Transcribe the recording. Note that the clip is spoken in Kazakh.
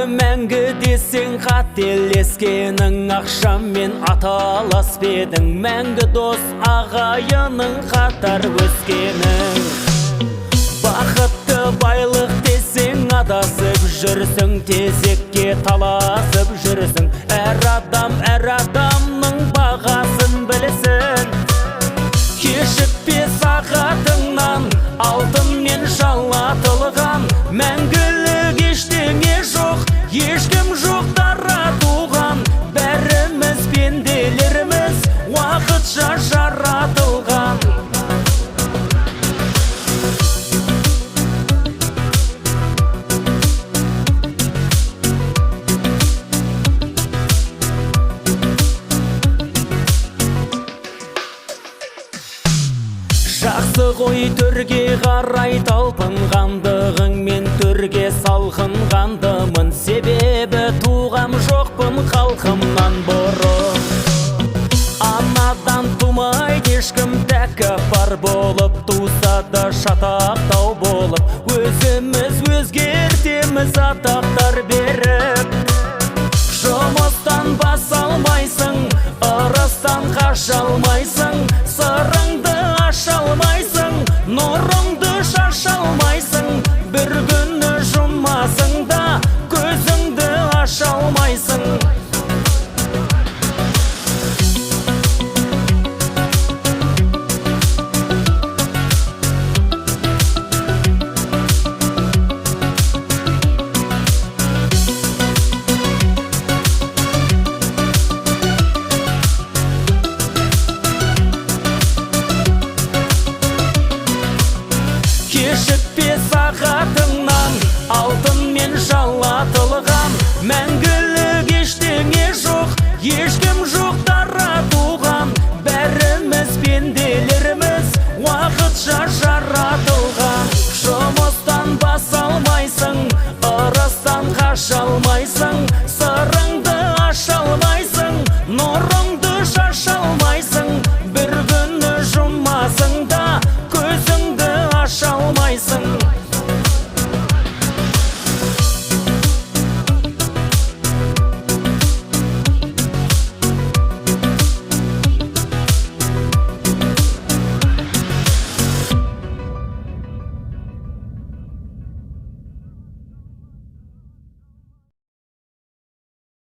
мәңгі десең қателескенің, ақшамен аталас бедің, мәңгі дос ағайының қатар өскенің. Бақытты байлық десең адасып жүрсің, тезекке таласып жүрсің. Әр адамның бағасын білсін. Кешікпе сағатыңнан алтынмен жалатылған, мәңгілік ештеңе жоқ, ешкім жоқ таратуған. Бәріміз пенделеріміз уақытша жаратылған. Жақсы ғой төрге қарай талпынғандығың, мен төрге салқынғандымын, себебі туғам жоқпын халқымнан бұрын. Анадан тумайды ешкім тәкаппар болып, туса да шатақтау болып, өзіміз өзгертеміз атақтар беріп. Жұмыстан бас алмайсың, ырыстан қаша алмайсың, сырыңды аша алмайсың, нұрыңды шаша алмайсың. Бір күні жұмасың да көзіңді аша алмайсың. Кешікпе сағатыңнан алтынмен жалатылған, мәңгілік ештеңе жоқ, ешкім жоқ таратуған. Бәріміз пенделеріміз уақытша жаратылған. Жұмыстан бас алмайсың, ырыстан қаша алмайсың,